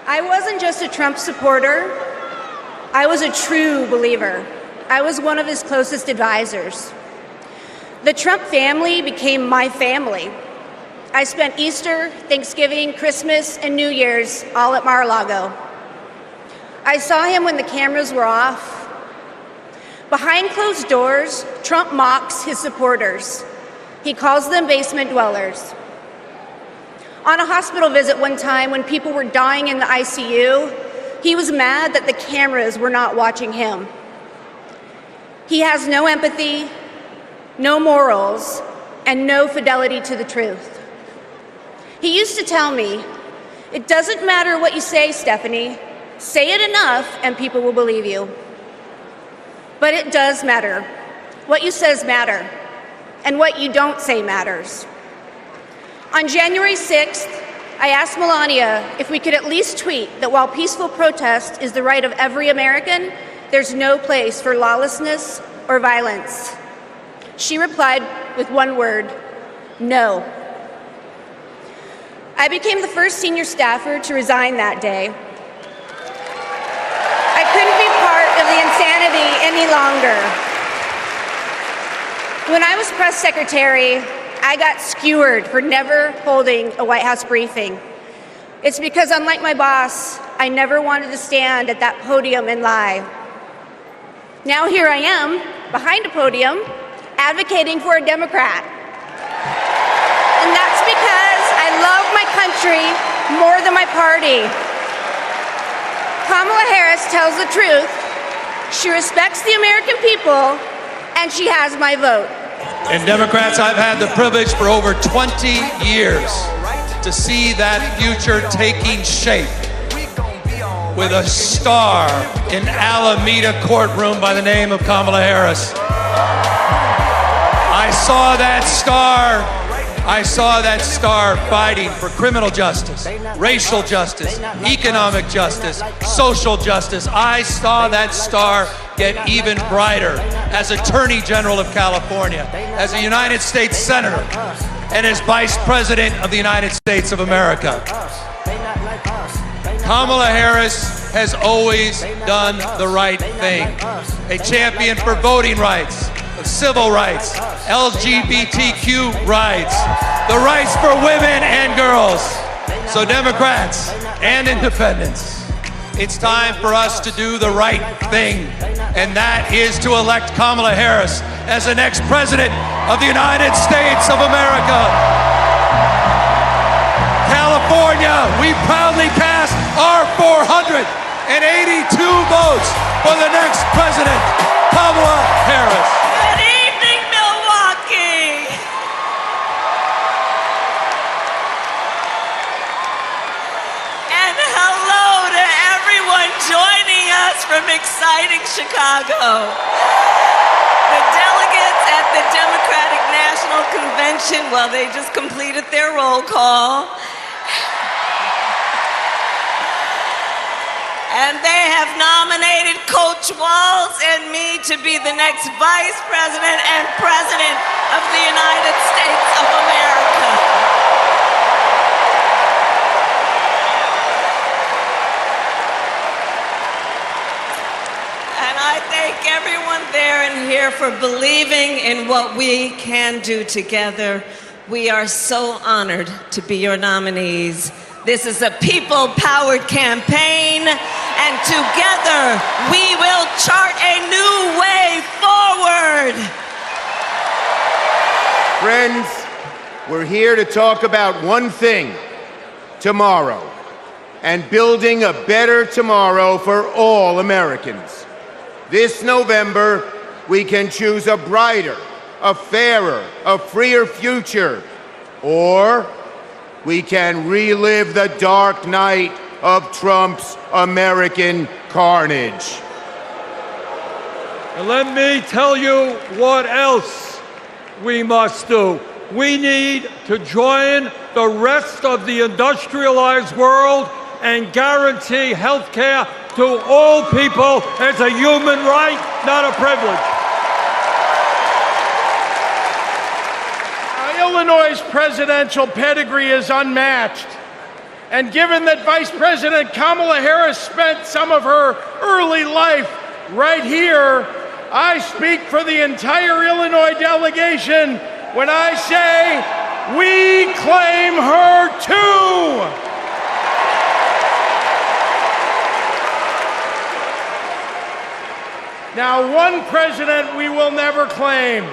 I wasn't just a Trump supporter, I was a true believer. I was one of his closest advisors. The Trump family became my family. I spent Easter, Thanksgiving, Christmas, and New Year's all at Mar-a-Lago. I saw him when the cameras were off. Behind closed doors, Trump mocks his supporters. He calls them basement dwellers. On a hospital visit one time when people were dying in the ICU, he was mad that the cameras were not watching him. He has no empathy, no morals, and no fidelity to the truth. He used to tell me, "It doesn't matter what you say, Stephanie. Say it enough and people will believe you." But it does matter. What you says matter, and what you don't say matters. On January 6th, I asked Melania if we could at least tweet that while peaceful protest is the right of every American, there's no place for lawlessness or violence. She replied with one word: no. I became the first senior staffer to resign that day. I couldn't be part of the insanity any longer. When I was press secretary, I got skewered for never holding a White House briefing. It's because, unlike my boss, I never wanted to stand at that podium and lie. Now here I am, behind a podium, advocating for a Democrat. And that's because I love my country more than my party. Kamala Harris tells the truth. She respects the American people, and she has my vote. And Democrats, I've had the privilege for over 20 years to see that future taking shape with a star in Alameda courtroom by the name of Kamala Harris. I saw that star fighting for criminal justice, racial justice, economic justice, social justice. I saw that star get even brighter as Attorney General of California, as a United States Senator, and as Vice President of the United States of America. Kamala Harris has always done the right thing. A champion for voting rights, civil rights, LGBTQ rights, the rights for women and girls. So Democrats and independents, it's time for us to do the right thing, and that is to elect Kamala Harris as the next president of the United States of America. California, we proudly cast our 482 votes for the next president, Kamala Harris. Good evening, Milwaukee. And hello to everyone joining us from exciting Chicago. The delegates at the Democratic National Convention, well, they just completed their roll call. And they have nominated Coach Walz and me to be the next Vice President and President of the United States of America. And I thank everyone there and here for believing in what we can do together. We are so honored to be your nominees. This is a people-powered campaign, and together we will chart a new way forward. Friends, we're here to talk about one thing: tomorrow, and building a better tomorrow for all Americans. This November, we can choose a brighter, a fairer, a freer future, or we can relive the dark night of Trump's American carnage. And let me tell you what else we must do. We need to join the rest of the industrialized world and guarantee health care to all people as a human right, not a privilege. Illinois' presidential pedigree is unmatched, And given that Vice President Kamala Harris spent some of her early life right here, I speak for the entire Illinois delegation when I say we claim her too. Now, one president we will never claim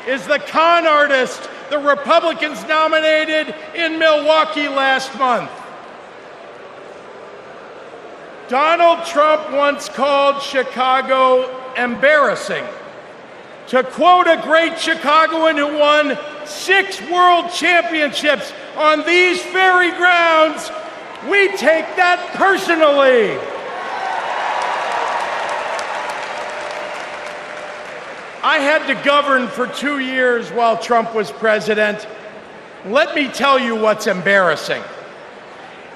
is the con artist the Republicans nominated in Milwaukee last month. Donald Trump once called Chicago embarrassing. To quote a great Chicagoan who won 6 world championships on these very grounds, we take that personally. I had to govern for 2 years while Trump was president. Let me tell you what's embarrassing.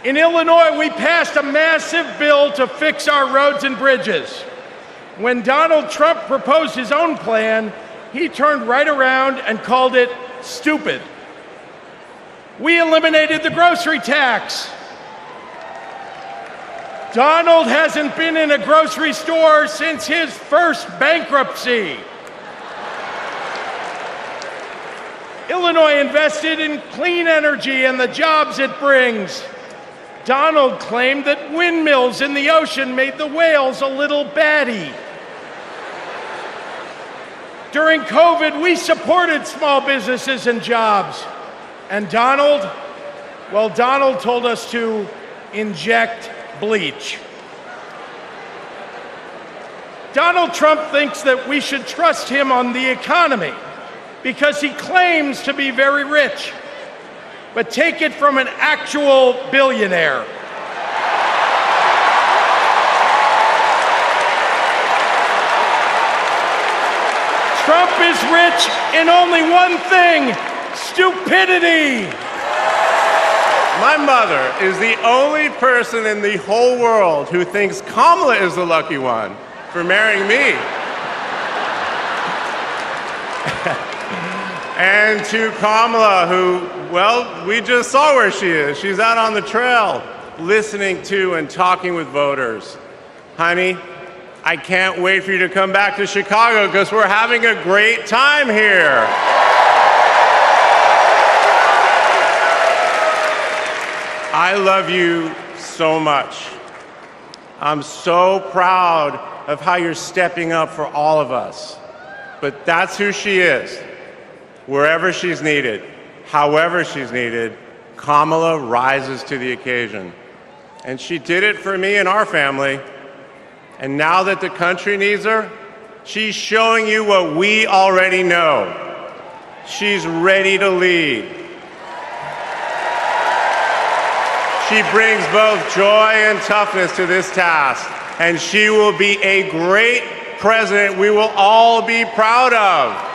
In Illinois, we passed a massive bill to fix our roads and bridges. When Donald Trump proposed his own plan, he turned right around and called it stupid. We eliminated the grocery tax. Donald hasn't been in a grocery store since his first bankruptcy. Illinois invested in clean energy and the jobs it brings. Donald claimed that windmills in the ocean made the whales a little batty. During COVID, we supported small businesses and jobs. And Donald told us to inject bleach. Donald Trump thinks that we should trust him on the economy because he claims to be very rich. But take it from an actual billionaire. Trump is rich in only one thing: stupidity. My mother is the only person in the whole world who thinks Kamala is the lucky one for marrying me. And to Kamala, who, well, we just saw where she is. She's out on the trail, listening to and talking with voters. Honey, I can't wait for you to come back to Chicago because we're having a great time here. I love you so much. I'm so proud of how you're stepping up for all of us. But that's who she is. Wherever she's needed, however she's needed, Kamala rises to the occasion. And she did it for me and our family. And now that the country needs her, she's showing you what we already know. She's ready to lead. She brings both joy and toughness to this task, and she will be a great president we will all be proud of.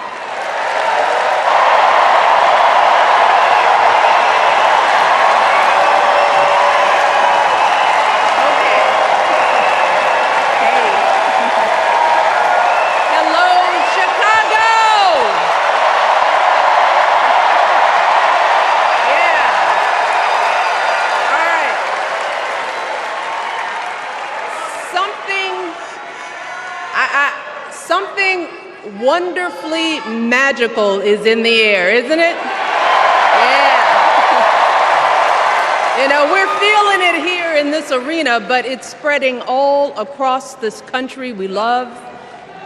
Something wonderfully magical is in the air, isn't it? Yeah. You know, we're feeling it here in this arena, but it's spreading all across this country we love.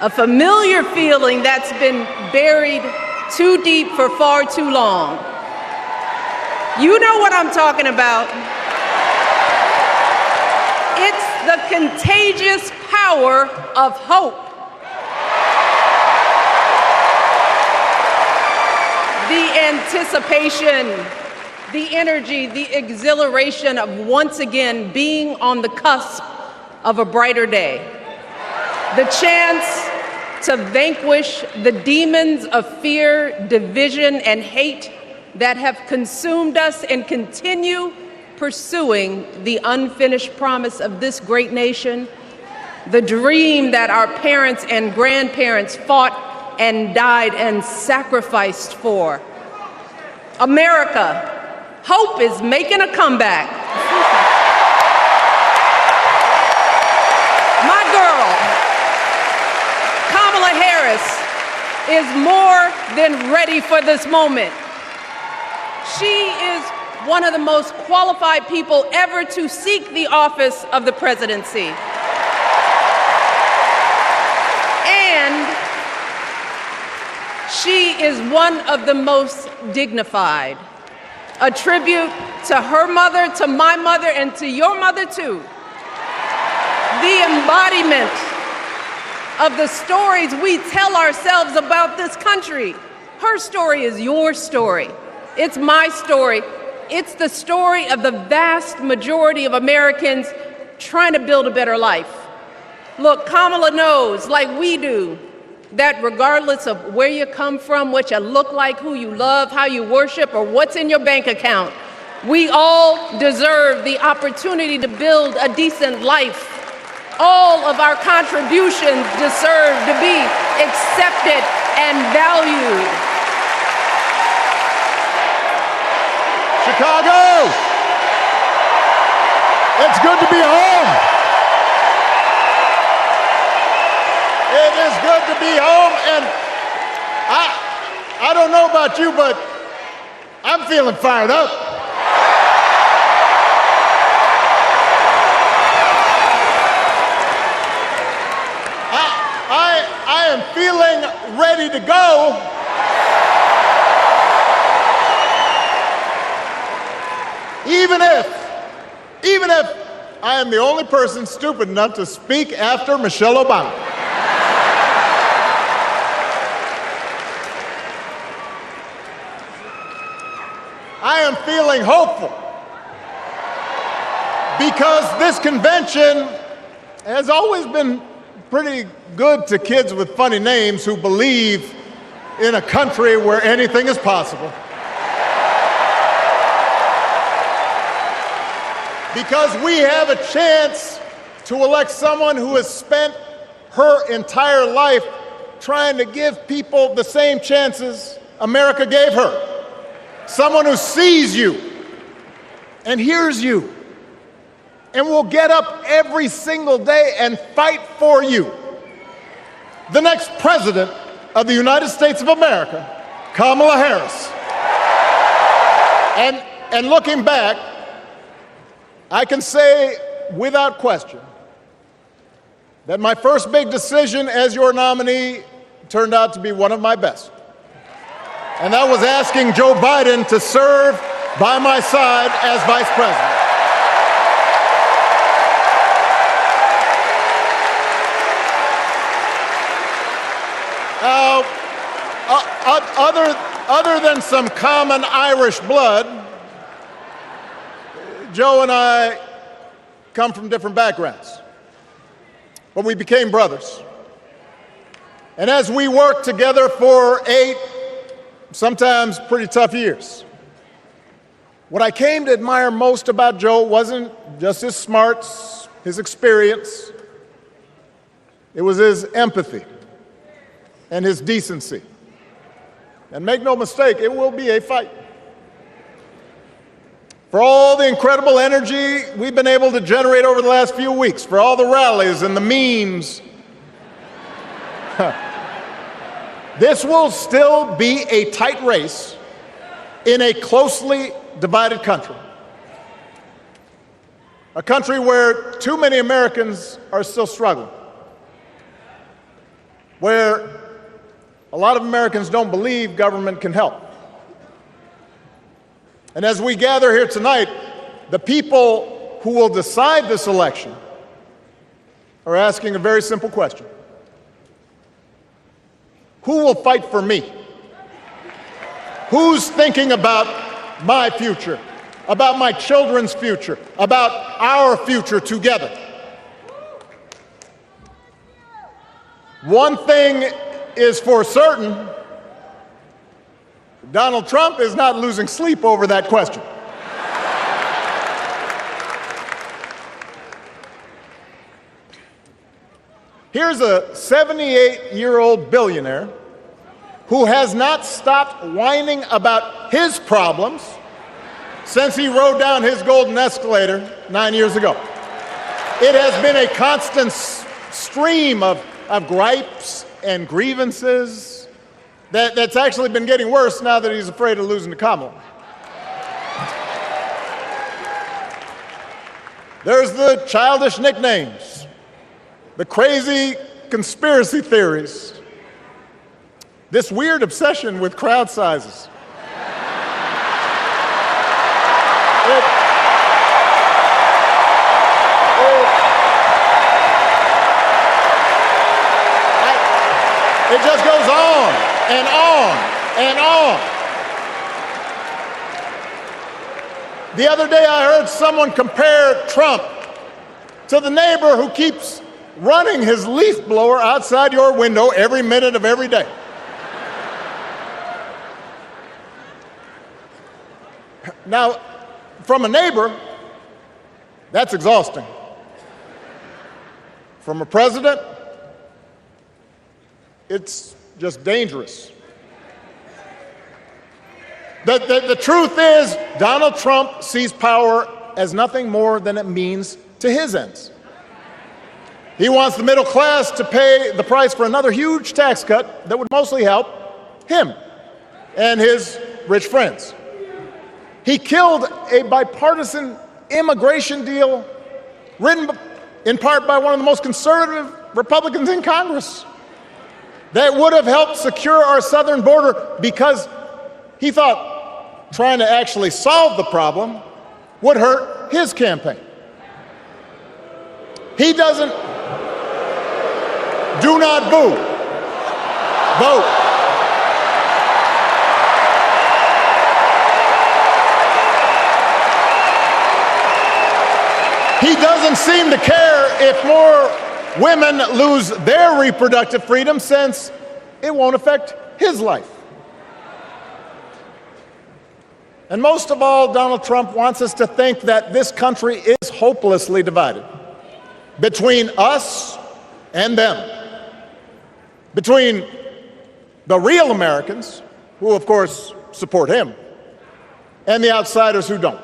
A familiar feeling that's been buried too deep for far too long. You know what I'm talking about. It's the contagious power of hope. The anticipation, the energy, the exhilaration of once again being on the cusp of a brighter day. The chance to vanquish the demons of fear, division, and hate that have consumed us and continue pursuing the unfinished promise of this great nation, the dream that our parents and grandparents fought and died and sacrificed for. America, hope is making a comeback. is more than ready for this moment. She is one of the most qualified people ever to seek the office of the presidency. And she is one of the most dignified. A tribute to her mother, to my mother, and to your mother too. The embodiment of the stories we tell ourselves about this country. Her story is your story. It's my story. It's the story of the vast majority of Americans trying to build a better life. Look, Kamala knows, like we do, that regardless of where you come from, what you look like, who you love, how you worship, or what's in your bank account, we all deserve the opportunity to build a decent life. All of our contributions deserve to be accepted and valued. Chicago! It's good to be home. It is good to be home, and I don't know about you, but I'm feeling fired up. I am feeling ready to go. Even if I am the only person stupid enough to speak after Michelle Obama. I am feeling hopeful because this convention has always been pretty good to kids with funny names who believe in a country where anything is possible. Because we have a chance to elect someone who has spent her entire life trying to give people the same chances America gave her. Someone who sees you and hears you and will get up every single day and fight for you. The next president of the United States of America, Kamala Harris. And looking back, I can say without question that my first big decision as your nominee turned out to be one of my best. And that was asking Joe Biden to serve by my side as vice president. Other than some common Irish blood, Joe and I come from different backgrounds, but we became brothers. And as we worked together for 8, sometimes pretty tough years, what I came to admire most about Joe wasn't just his smarts, his experience. It was his empathy and his decency. And make no mistake, it will be a fight. For all the incredible energy we've been able to generate over the last few weeks, for all the rallies and the memes, this will still be a tight race in a closely divided country. A country where too many Americans are still struggling. Where a lot of Americans don't believe government can help. And as we gather here tonight, the people who will decide this election are asking a very simple question. Who will fight for me? Who's thinking about my future, about my children's future, about our future together? One thing is for certain, Donald Trump is not losing sleep over that question. Here's a 78-year-old billionaire who has not stopped whining about his problems since he rode down his golden escalator 9 years ago. It has been a constant stream of gripes and grievances that's actually been getting worse now that he's afraid of losing to Kamala. There's the childish nicknames, the crazy conspiracy theories, this weird obsession with crowd sizes. It just goes on and on and on. The other day I heard someone compare Trump to the neighbor who keeps running his leaf blower outside your window every minute of every day. Now, from a neighbor, that's exhausting. From a president, it's just dangerous. The truth is, Donald Trump sees power as nothing more than it means to his ends. He wants the middle class to pay the price for another huge tax cut that would mostly help him and his rich friends. He killed a bipartisan immigration deal written in part by one of the most conservative Republicans in Congress that would have helped secure our southern border because he thought trying to actually solve the problem would hurt his campaign. He doesn't. Do not boo. Vote. He doesn't seem to care if more women lose their reproductive freedom since it won't affect his life. And most of all, Donald Trump wants us to think that this country is hopelessly divided between us and them, between the real Americans, who of course support him, and the outsiders who don't.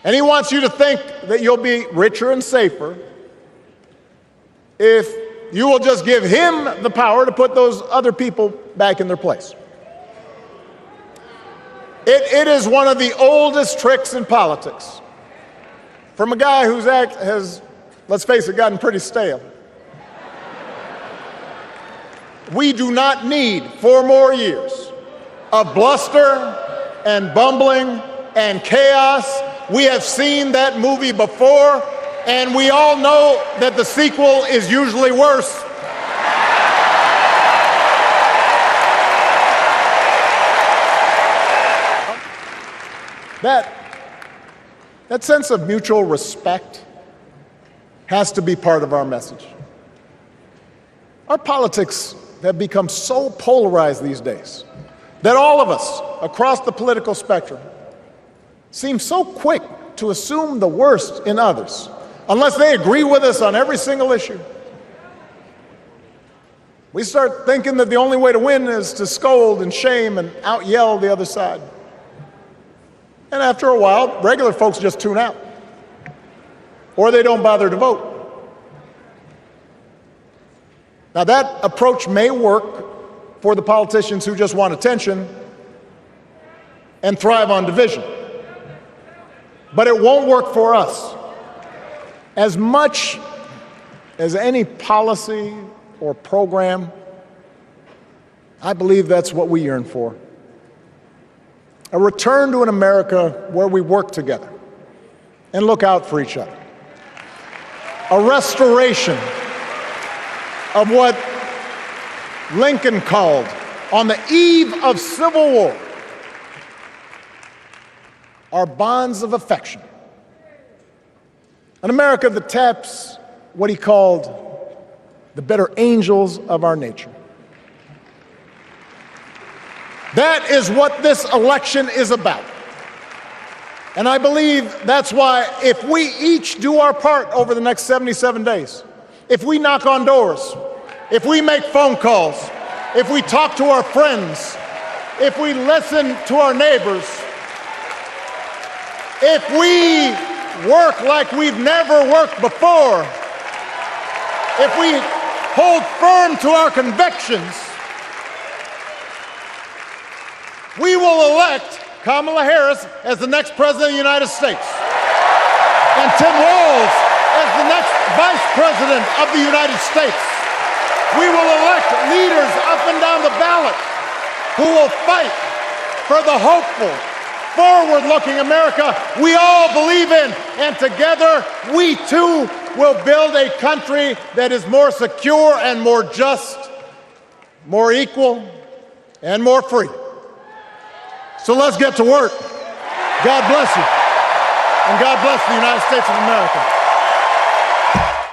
And he wants you to think that you'll be richer and safer if you will just give him the power to put those other people back in their place. It is one of the oldest tricks in politics from a guy whose act has, let's face it, gotten pretty stale. We do not need 4 more years of bluster and bumbling and chaos. We have seen that movie before, and we all know that the sequel is usually worse. That sense of mutual respect has to be part of our message. Our politics have become so polarized these days that all of us across the political spectrum seem so quick to assume the worst in others, unless they agree with us on every single issue. We start thinking that the only way to win is to scold and shame and out-yell the other side. And after a while, regular folks just tune out, or they don't bother to vote. Now, that approach may work for the politicians who just want attention and thrive on division, but it won't work for us. As much as any policy or program, I believe that's what we yearn for. A return to an America where we work together and look out for each other. A restoration of what Lincoln called, on the eve of Civil War, our bonds of affection. An America that taps what he called the better angels of our nature. That is what this election is about. And I believe that's why if we each do our part over the next 77 days, if we knock on doors, if we make phone calls, if we talk to our friends, if we listen to our neighbors, if we work like we've never worked before, if we hold firm to our convictions, we will elect Kamala Harris as the next president of the United States, and Tim Walz as the next vice president of the United States. We will elect leaders up and down the ballot who will fight for the hopeful, forward-looking America we all believe in. And together, we too will build a country that is more secure and more just, more equal, and more free. So let's get to work. God bless you. And God bless the United States of America.